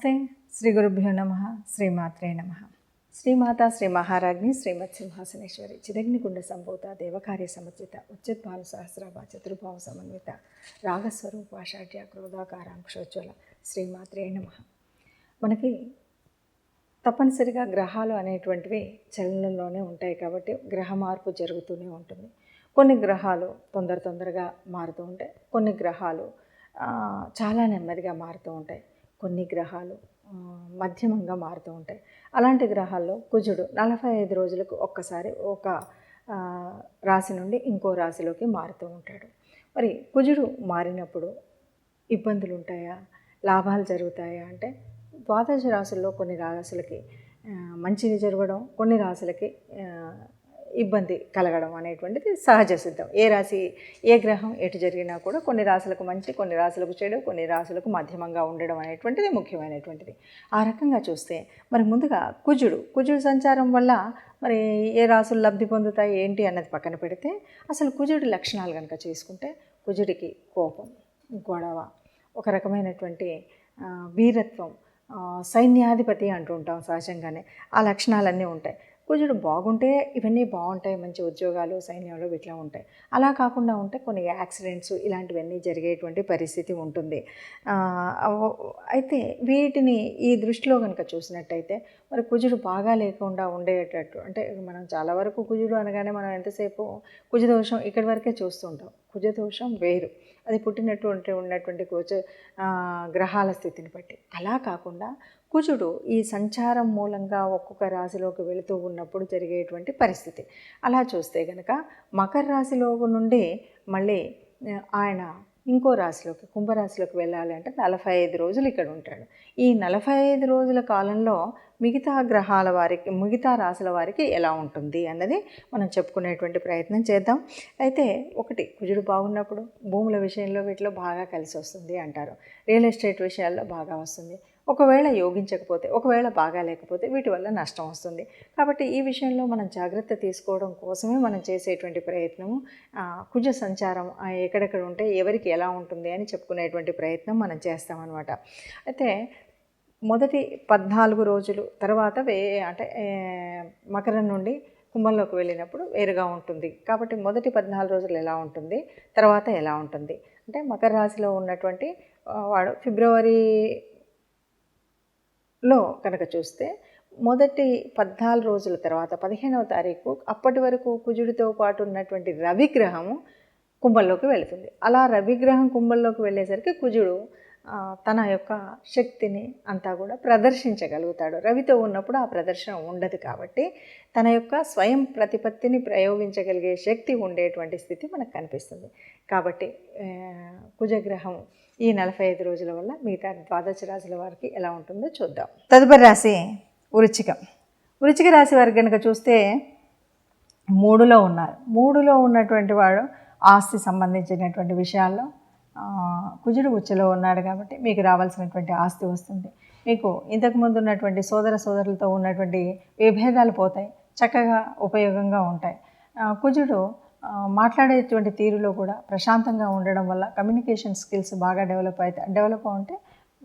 నమస్తే. శ్రీ గురుభ్యో నమ. శ్రీమాత్రే నమ. శ్రీమాత శ్రీ మహారాజ్ని శ్రీమత్ సింహాసనేశ్వరి చిదగ్నికుండ సంభూత దేవకార్య సమర్జిత ఉచిద్భాను సహస్రాభ చతుర్భావ సమన్విత రాగస్వరూపాషాఢ్య క్రోధాకారాంక్షోజ్వల శ్రీమాత్రే నమ. మనకి తప్పనిసరిగా గ్రహాలు అనేటువంటివి చలనంలోనే ఉంటాయి కాబట్టి గ్రహ మార్పు జరుగుతూనే ఉంటుంది. కొన్ని గ్రహాలు తొందరగా మారుతూ ఉంటాయి, కొన్ని గ్రహాలు చాలా నెమ్మదిగా మారుతూ ఉంటాయి, కొన్ని గ్రహాలు మధ్యమంగా మారుతూ ఉంటాయి. అలాంటి గ్రహాల్లో కుజుడు 45 రోజులకు ఒక్కసారి ఒక రాశి నుండి ఇంకో రాశిలోకి మారుతూ ఉంటాడు. మరి కుజుడు మారినప్పుడు ఇబ్బందులు ఉంటాయా, లాభాలు జరుగుతాయా అంటే ద్వాదశ రాశుల్లో కొన్ని రాశులకి మంచిది జరగడం, కొన్ని రాశులకి ఇబ్బంది కలగడం అనేటువంటిది సహజ సిద్ధం. ఏ గ్రహం ఎటు జరిగినా కూడా కొన్ని రాశులకు మంచి, కొన్ని రాశులకు చెడు, కొన్ని రాశులకు మధ్యమంగా ఉండడం అనేటువంటిది ముఖ్యమైనటువంటిది. ఆ రకంగా చూస్తే మరి ముందుగా కుజుడు సంచారం వల్ల మరి ఏ రాశులు లబ్ధి పొందుతాయి ఏంటి అన్నది పక్కన పెడితే అసలు కుజుడి లక్షణాలు కనుక చేసుకుంటే కుజుడికి కోపం, గొడవ, ఒక రకమైనటువంటి వీరత్వం, సైన్యాధిపతి అంటూ ఉంటాం సహజంగానే. ఆ లక్షణాలన్నీ ఉంటాయి. కుజుడు బాగుంటే ఇవన్నీ బాగుంటాయి, మంచి ఉద్యోగాలు సైన్యంలో ఇట్లా ఉంటాయి. అలా కాకుండా ఉంటే కొన్ని యాక్సిడెంట్స్ ఇలాంటివన్నీ జరిగేటువంటి పరిస్థితి ఉంటుంది. అయితే వీటిని ఈ దృష్టిలో కనుక చూసినట్టయితే మరి కుజుడు బాగా లేకుండా ఉండేటట్టు, అంటే మనం చాలా వరకు కుజుడు అనగానే మనం ఎంతసేపు కుజదోషం ఇక్కడి వరకే చూస్తూ ఉంటాం. కుజదోషం వేరు, అది ఉన్నటువంటి గ్రహాల స్థితిని బట్టి. అలా కాకుండా కుజుడు ఈ సంచారం మూలంగా ఒక్కొక్క రాశిలోకి వెళుతూ ఉన్నప్పుడు జరిగేటువంటి పరిస్థితి. అలా చూస్తే కనుక మకర రాశిలో నుండి మళ్ళీ ఆయన ఇంకో రాశిలోకి, కుంభరాశిలోకి వెళ్ళాలి అంటే 45 రోజులు ఇక్కడ ఉంటాడు. ఈ 45 రోజుల కాలంలో మిగతా గ్రహాల వారికి, మిగతా రాశుల వారికి ఎలా ఉంటుంది అన్నది మనం చెప్పుకునేటువంటి ప్రయత్నం చేద్దాం. అయితే ఒకటి, కుజుడు బాగున్నప్పుడు భూముల విషయంలో వీటిలో బాగా కలిసి వస్తుంది అంటారు. రియల్ ఎస్టేట్ విషయాల్లో బాగా వస్తుంది. ఒకవేళ యోగించకపోతే, ఒకవేళ బాగా లేకపోతే వీటి వల్ల నష్టం వస్తుంది. కాబట్టి ఈ విషయంలో మనం జాగ్రత్త తీసుకోవడం కోసమే మనం చేసేటువంటి ప్రయత్నము కుజ సంచారం ఎక్కడెక్కడ ఉంటే ఎవరికి ఎలా ఉంటుంది అని చెప్పుకునేటువంటి ప్రయత్నం మనం చేస్తామన్నమాట. అయితే మొదటి 14 రోజులు తర్వాత అంటే మకరం నుండి కుంభంలోకి వెళ్ళినప్పుడు వేరుగా ఉంటుంది. కాబట్టి మొదటి 14 రోజులు ఎలా ఉంటుంది, తర్వాత ఎలా ఉంటుంది అంటే మకర రాశిలో ఉన్నటువంటి వాడు ఫిబ్రవరిలో కనుక చూస్తే మొదటి 14 రోజుల తర్వాత 15వ తారీఖు అప్పటి వరకు కుజుడితో పాటు ఉన్నటువంటి రవిగ్రహము కుంభంలోకి వెళుతుంది. అలా రవిగ్రహం కుంభంలోకి వెళ్ళేసరికి కుజుడు తన యొక్క శక్తిని అంతా కూడా ప్రదర్శించగలుగుతాడు. రవితో ఉన్నప్పుడు ఆ ప్రదర్శన ఉండదు కాబట్టి తన యొక్క స్వయం ప్రతిపత్తిని ప్రయోగించగలిగే శక్తి ఉండేటువంటి స్థితి మనకు కనిపిస్తుంది. కాబట్టి కుజగ్రహం ఈ 45 రోజుల వల్ల మిగతా ద్వాదశ రాశుల వారికి ఎలా ఉంటుందో చూద్దాం. తదుపరి రాశి వృశ్చిక రాశి వారికి కనుక చూస్తే 3లో ఉన్నారు. 3లో ఉన్నటువంటి వాడు ఆస్తి సంబంధించినటువంటి విషయాల్లో కుజుడు ఉచ్చలో ఉన్నాడు కాబట్టి మీకు రావాల్సినటువంటి ఆస్తి వస్తుంది. మీకు ఇంతకుముందు ఉన్నటువంటి సోదరులతో ఉన్నటువంటి విభేదాలు పోతాయి, చక్కగా ఉపయోగంగా ఉంటాయి. కుజుడు మాట్లాడేటువంటి తీరులో కూడా ప్రశాంతంగా ఉండడం వల్ల కమ్యూనికేషన్ స్కిల్స్ బాగా డెవలప్ అంటే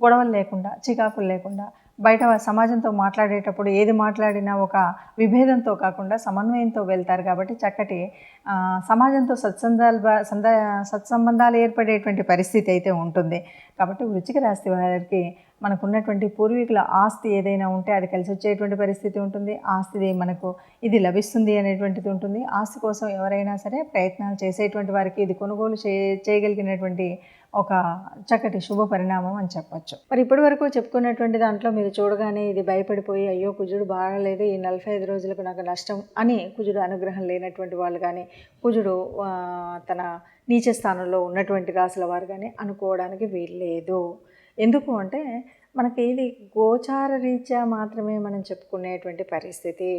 గొడవలు లేకుండా, చికాకులు లేకుండా, బయట సమాజంతో మాట్లాడేటప్పుడు ఏది మాట్లాడినా ఒక విభేదంతో కాకుండా సమన్వయంతో వెళ్తారు కాబట్టి చక్కటి సమాజంతో సత్సంబంధాలు ఏర్పడేటువంటి పరిస్థితి అయితే ఉంటుంది. కాబట్టి వృశ్చిక రాశి వారికి మనకున్నటువంటి పూర్వీకుల ఆస్తి ఏదైనా ఉంటే అది కలిసి వచ్చేటువంటి పరిస్థితి ఉంటుంది. ఆస్తిది మనకు ఇది లభిస్తుంది అనేటువంటిది ఉంటుంది. ఆస్తి కోసం ఎవరైనా సరే ప్రయత్నాలు చేసేటువంటి వారికి ఇది కొనుగోలు చేయగలిగినటువంటి ఒక చక్కటి శుభ పరిణామం అని చెప్పచ్చు. మరి ఇప్పటి వరకు చెప్పుకున్నటువంటి దాంట్లో మీరు చూడగానే ఇది భయపడిపోయి అయ్యో కుజుడు బాగలేదు, ఈ 45 రోజులకు నాకు నష్టం అని కుజుడు అనుగ్రహం లేనటువంటి వాళ్ళు కానీ, కుజుడు తన నీచ స్థానంలో ఉన్నటువంటి రాశుల వారు కానీ అనుకోవడానికి వీల్లేదు. ఎందుకు అంటే మనకి ఇది గోచార రీత్యా మాత్రమే మనం చెప్పుకునేటువంటి పరిస్థితి.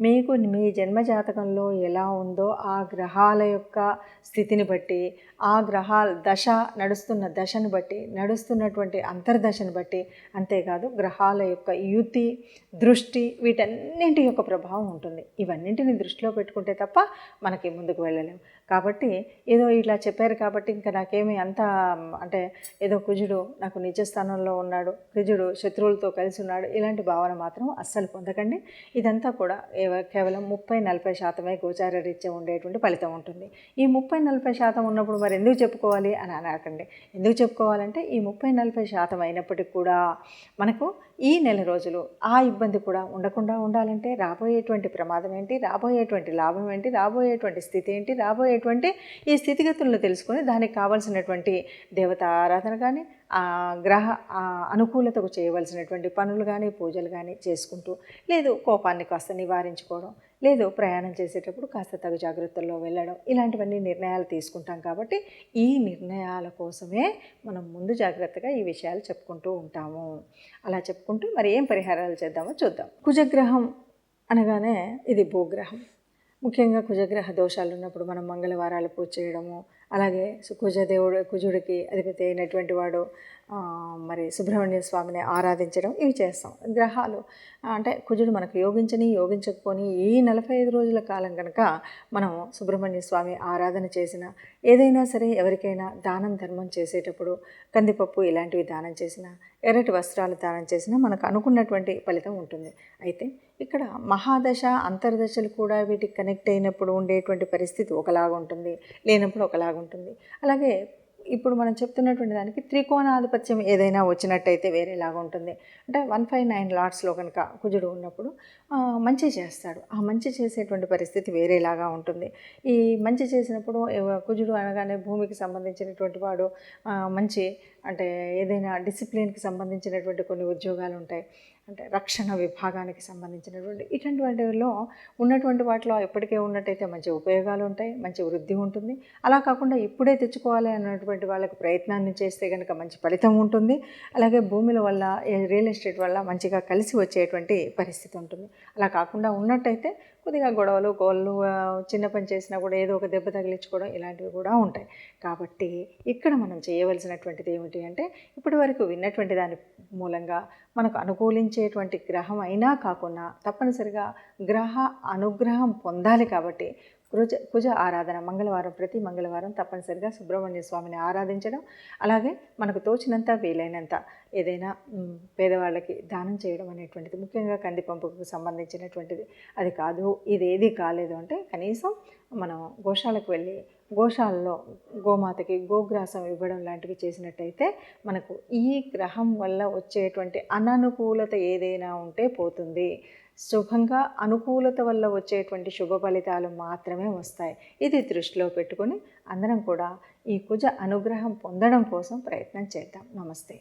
మీకు మీ జన్మజాతకంలో ఎలా ఉందో ఆ గ్రహాల యొక్క స్థితిని బట్టి, ఆ గ్రహాల నడుస్తున్న దశను బట్టి, నడుస్తున్నటువంటి అంతర్దశను బట్టి, అంతేకాదు గ్రహాల యొక్క యుతి, దృష్టి, వీటన్నింటి యొక్క ప్రభావం ఉంటుంది. ఇవన్నింటిని దృష్టిలో పెట్టుకుంటే తప్ప మనకి ముందుకు వెళ్ళలేము. కాబట్టి ఏదో ఇలా చెప్పారు కాబట్టి ఇంకా నాకేమీ అంత అంటే ఏదో కుజుడు నాకు నిజ స్థానంలో ఉన్నాడు, కుజుడు శత్రువులతో కలిసి ఉన్నాడు, ఇలాంటి భావన మాత్రం అస్సలు పొందకండి. ఇదంతా కూడా కేవలం 30-40% గోచార రీత్యా ఉండేటువంటి ఫలితం ఉంటుంది. ఈ 30-40% ఉన్నప్పుడు మరి ఎందుకు చెప్పుకోవాలి అని అనకండి. ఎందుకు చెప్పుకోవాలంటే ఈ 30-40% అయినప్పటికీ కూడా మనకు ఈ నెల రోజులు ఆ ఇబ్బంది కూడా ఉండకుండా ఉండాలంటే రాబోయేటువంటి ప్రమాదం ఏంటి, రాబోయేటువంటి లాభం ఏంటి, రాబోయేటువంటి స్థితి ఏంటి, రాబోయేటువంటి ఈ స్థితిగతులను తెలుసుకొని దానికి కావాల్సినటువంటి దేవతా ఆరాధన కానీ, గ్రహ అనుకూలతకు చేయవలసినటువంటి పనులు కానీ, పూజలు కానీ చేసుకుంటూ, లేదు కోపాన్ని కాస్త నివారించుకోవడం, లేదు ప్రయాణం చేసేటప్పుడు కాస్త తగు జాగ్రత్తల్లో వెళ్ళడం, ఇలాంటివన్నీ నిర్ణయాలు తీసుకుంటాం. కాబట్టి ఈ నిర్ణయాల కోసమే మనం ముందు జాగ్రత్తగా ఈ విషయాలు చెప్పుకుంటూ ఉంటాము. అలా చెప్పుకుంటూ మరి ఏం పరిహారాలు చేద్దామో చూద్దాం. కుజగ్రహం అనగానే ఇది భూగ్రహం. ముఖ్యంగా కుజగ్రహ దోషాలు ఉన్నప్పుడు మనం మంగళవారాలు పూజ చేయడము, అలాగే కుజుడికి అధిపతి అయినటువంటి వాడు మరి సుబ్రహ్మణ్య స్వామిని ఆరాధించడం, ఇవి చేస్తాం. గ్రహాలు అంటే కుజుడు మనకు యోగించకపోని ఈ 45 రోజుల కాలం కనుక మనం సుబ్రహ్మణ్య స్వామి ఆరాధన చేసిన, ఏదైనా సరే ఎవరికైనా దానం ధర్మం చేసేటప్పుడు కందిపప్పు ఇలాంటివి దానం చేసినా, ఎర్రటి వస్త్రాలు దానం చేసినా మనకు అనుకున్నటువంటి ఫలితం ఉంటుంది. అయితే ఇక్కడ మహాదశ అంతర్దశలు కూడా వీటికి కనెక్ట్ అయినప్పుడు ఉండేటువంటి పరిస్థితి ఒకలాగా ఉంటుంది, లేనప్పుడు ఒకలాగా ఉంటుంది. అలాగే ఇప్పుడు మనం చెప్తున్నటువంటి దానికి త్రికోణాధిపత్యం ఏదైనా వచ్చినట్టయితే వేరేలాగా ఉంటుంది. అంటే 159 లాట్స్లో కనుక కుజుడు ఉన్నప్పుడు మంచి చేస్తాడు. ఆ మంచి చేసేటువంటి పరిస్థితి వేరేలాగా ఉంటుంది. ఈ మంచి చేసినప్పుడు కుజుడు అనగానే భూమికి సంబంధించినటువంటి వాడు, మంచి అంటే ఏదైనా డిసిప్లిన్కి సంబంధించినటువంటి కొన్ని ఉద్యోగాలు ఉంటాయి, అంటే రక్షణ విభాగానికి సంబంధించినటువంటి ఇటువంటి వాటిలో ఉన్నటువంటి వాటిలో ఎప్పటికే ఉన్నట్టయితే మంచి ఉపయోగాలు ఉంటాయి, మంచి వృద్ధి ఉంటుంది. అలా కాకుండా ఇప్పుడే తెచ్చుకోవాలి అన్నటువంటి వాళ్ళకి ప్రయత్నాన్ని చేస్తే కనుక మంచి ఫలితం ఉంటుంది. అలాగే భూముల వల్ల, రియల్ ఎస్టేట్ వల్ల మంచిగా కలిసి వచ్చేటువంటి పరిస్థితి ఉంటుంది. అలా కాకుండా ఉన్నట్టయితే కొద్దిగా గొడవలు, కోళ్ళు, చిన్న పని చేసినా కూడా ఏదో ఒక దెబ్బ తగిలించుకోవడం ఇలాంటివి కూడా ఉంటాయి. కాబట్టి ఇక్కడ మనం చేయవలసినటువంటిది ఏమిటి అంటే, ఇప్పటి వరకు విన్నటువంటి దాని మూలంగా మనకు అనుకూలించేటువంటి గ్రహం అయినా కాకుండా తప్పనిసరిగా గ్రహ అనుగ్రహం పొందాలి. కాబట్టి కుజ ఆరాధన ప్రతి మంగళవారం తప్పనిసరిగా సుబ్రహ్మణ్య స్వామిని ఆరాధించడం, అలాగే మనకు తోచినంత వీలైనంత ఏదైనా పేదవాళ్ళకి దానం చేయడం అనేటువంటిది, ముఖ్యంగా కందిపంపుకు సంబంధించినటువంటిది. అది కాదు, ఇదేది కాలేదు అంటే కనీసం మనం గోశాలకు వెళ్ళి గోశాలలో గోమాతకి గోగ్రాసం ఇవ్వడం లాంటివి చేసినట్టయితే మనకు ఈ గ్రహం వల్ల వచ్చేటువంటి అననుకూలత ఏదైనా ఉంటే పోతుంది. శుభంగా అనుకూలత వల్ల వచ్చేటువంటి శుభ ఫలితాలు మాత్రమే వస్తాయి. ఇది దృష్టిలో పెట్టుకొని అందరం కూడా ఈ కుజ అనుగ్రహం పొందడం కోసం ప్రయత్నం చేద్దాం. నమస్తే.